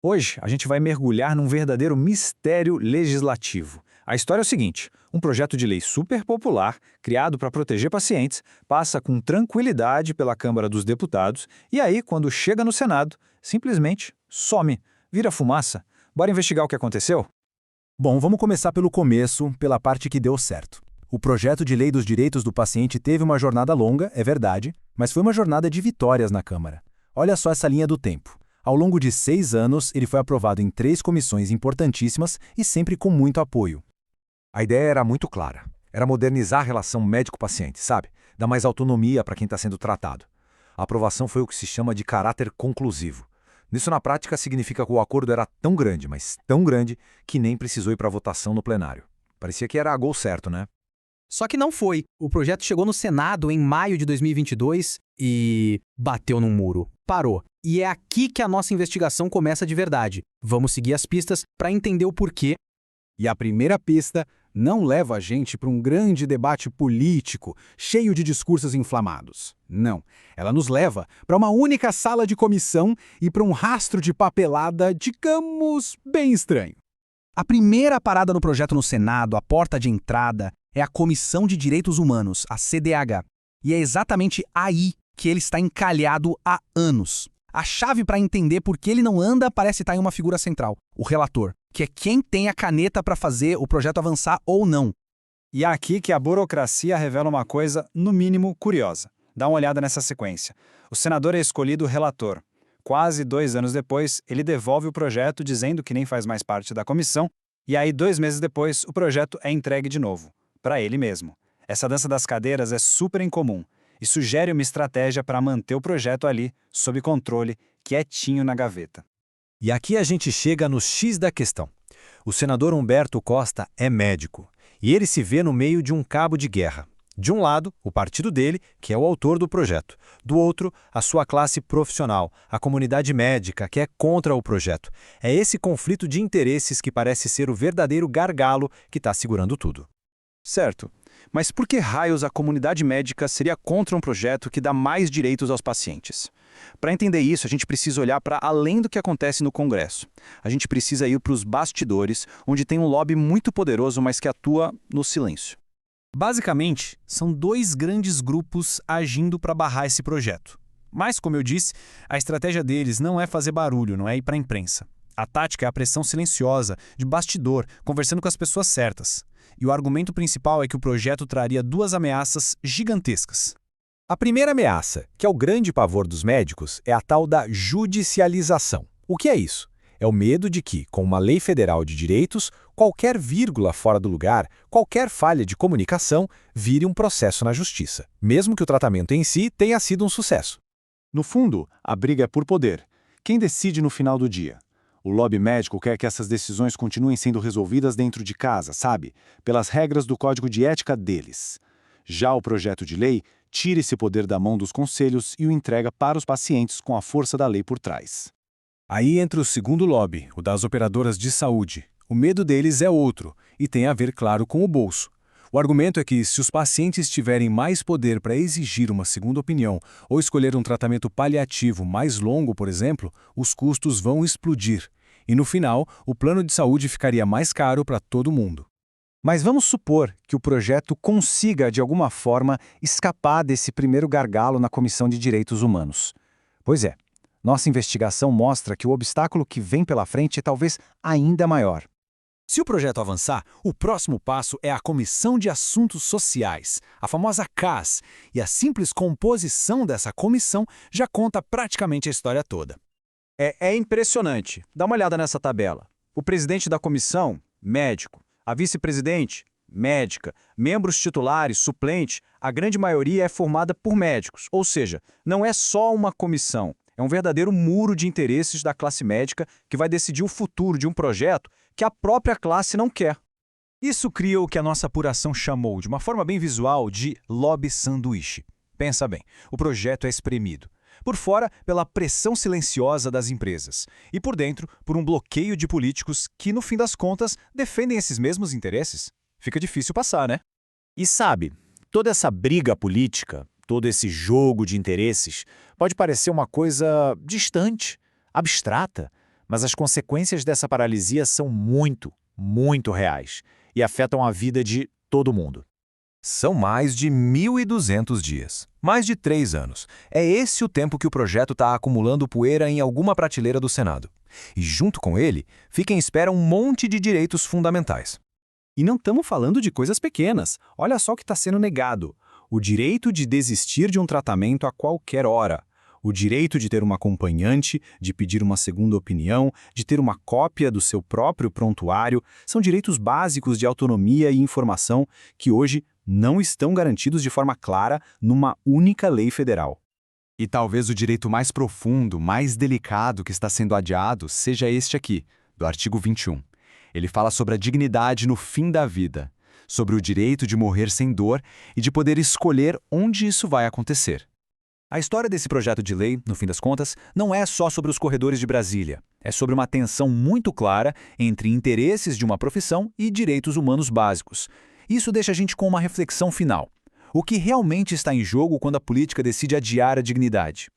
Hoje, a gente vai mergulhar num verdadeiro mistério legislativo. A história é o seguinte: um projeto de lei super popular, criado para proteger pacientes, passa com tranquilidade pela Câmara dos Deputados e aí, quando chega no Senado, simplesmente some, vira fumaça. Bora investigar o que aconteceu? Bom, vamos começar pelo começo, pela parte que deu certo. O projeto de lei dos direitos do paciente teve uma jornada longa, é verdade, mas foi uma jornada de vitórias na Câmara. Olha só essa linha do tempo. Ao longo de 6 anos, ele foi aprovado em 3 comissões importantíssimas e sempre com muito apoio. A ideia era muito clara. Era modernizar a relação médico-paciente, sabe? Dar mais autonomia para quem está sendo tratado. A aprovação foi o que se chama de caráter conclusivo. Isso, na prática, significa que o acordo era tão grande, mas tão grande, que nem precisou ir para votação no plenário. Parecia que era gol certo, né? Só que não foi. O projeto chegou no Senado em maio de 2022 e bateu num muro. Parou. E é aqui que a nossa investigação começa de verdade. Vamos seguir as pistas para entender o porquê. E a primeira pista não leva a gente para um grande debate político, cheio de discursos inflamados. Não. Ela nos leva para uma única sala de comissão e para um rastro de papelada, digamos, bem estranho. A primeira parada no projeto no Senado, a porta de entrada, é a Comissão de Direitos Humanos, a CDH. E é exatamente aí que ele está encalhado há anos. A chave para entender por que ele não anda parece estar em uma figura central, o relator, que é quem tem a caneta para fazer o projeto avançar ou não. E é aqui que a burocracia revela uma coisa, no mínimo, curiosa. Dá uma olhada nessa sequência. O senador é escolhido relator. Quase 2 anos depois, ele devolve o projeto dizendo que nem faz mais parte da comissão, e aí 2 meses depois, o projeto é entregue de novo, para ele mesmo. Essa dança das cadeiras é super incomum e sugere uma estratégia para manter o projeto ali, sob controle, quietinho na gaveta. E aqui a gente chega no X da questão. O senador Humberto Costa é médico, e ele se vê no meio de um cabo de guerra. De um lado, o partido dele, que é o autor do projeto. Do outro, a sua classe profissional, a comunidade médica, que é contra o projeto. É esse conflito de interesses que parece ser o verdadeiro gargalo que está segurando tudo. Certo. Mas por que raios a comunidade médica seria contra um projeto que dá mais direitos aos pacientes? Para entender isso, a gente precisa olhar para além do que acontece no Congresso. A gente precisa ir para os bastidores, onde tem um lobby muito poderoso, mas que atua no silêncio. Basicamente, são 2 grandes grupos agindo para barrar esse projeto. Mas, como eu disse, a estratégia deles não é fazer barulho, não é ir para a imprensa. A tática é a pressão silenciosa, de bastidor, conversando com as pessoas certas. E o argumento principal é que o projeto traria 2 ameaças gigantescas. A primeira ameaça, que é o grande pavor dos médicos, é a tal da judicialização. O que é isso? É o medo de que, com uma lei federal de direitos, qualquer vírgula fora do lugar, qualquer falha de comunicação, vire um processo na justiça, mesmo que o tratamento em si tenha sido um sucesso. No fundo, a briga é por poder. Quem decide no final do dia? O lobby médico quer que essas decisões continuem sendo resolvidas dentro de casa, sabe? Pelas regras do código de ética deles. Já o projeto de lei tira esse poder da mão dos conselhos e o entrega para os pacientes com a força da lei por trás. Aí entra o segundo lobby, o das operadoras de saúde. O medo deles é outro, e tem a ver, claro, com o bolso. O argumento é que, se os pacientes tiverem mais poder para exigir uma segunda opinião ou escolher um tratamento paliativo mais longo, por exemplo, os custos vão explodir. E, no final, o plano de saúde ficaria mais caro para todo mundo. Mas vamos supor que o projeto consiga, de alguma forma, escapar desse primeiro gargalo na Comissão de Direitos Humanos. Pois é, nossa investigação mostra que o obstáculo que vem pela frente é talvez ainda maior. Se o projeto avançar, o próximo passo é a Comissão de Assuntos Sociais, a famosa CAS, e a simples composição dessa comissão já conta praticamente a história toda. É impressionante. Dá uma olhada nessa tabela. O presidente da comissão, médico. A vice-presidente, médica. Membros titulares, suplente, a grande maioria é formada por médicos. Ou seja, não é só uma comissão. É um verdadeiro muro de interesses da classe médica que vai decidir o futuro de um projeto que a própria classe não quer. Isso cria o que a nossa apuração chamou, de uma forma bem visual, de lobby sanduíche. Pensa bem, o projeto é espremido. Por fora, pela pressão silenciosa das empresas. E por dentro, por um bloqueio de políticos que, no fim das contas, defendem esses mesmos interesses. Fica difícil passar, né? E sabe, toda essa briga política, todo esse jogo de interesses, pode parecer uma coisa distante, abstrata, Mas as consequências dessa paralisia são muito, muito reais e afetam a vida de todo mundo. São mais de 1.200 dias, mais de 3 anos. É esse o tempo que o projeto está acumulando poeira em alguma prateleira do Senado. E junto com ele, fica em espera um monte de direitos fundamentais. E não estamos falando de coisas pequenas. Olha só o que está sendo negado. O direito de desistir de um tratamento a qualquer hora. O direito de ter uma acompanhante, de pedir uma segunda opinião, de ter uma cópia do seu próprio prontuário, são direitos básicos de autonomia e informação que hoje não estão garantidos de forma clara numa única lei federal. E talvez o direito mais profundo, mais delicado que está sendo adiado seja este aqui, do artigo 21. Ele fala sobre a dignidade no fim da vida, sobre o direito de morrer sem dor e de poder escolher onde isso vai acontecer. A história desse projeto de lei, no fim das contas, não é só sobre os corredores de Brasília. É sobre uma tensão muito clara entre interesses de uma profissão e direitos humanos básicos. Isso deixa a gente com uma reflexão final. O que realmente está em jogo quando a política decide adiar a dignidade?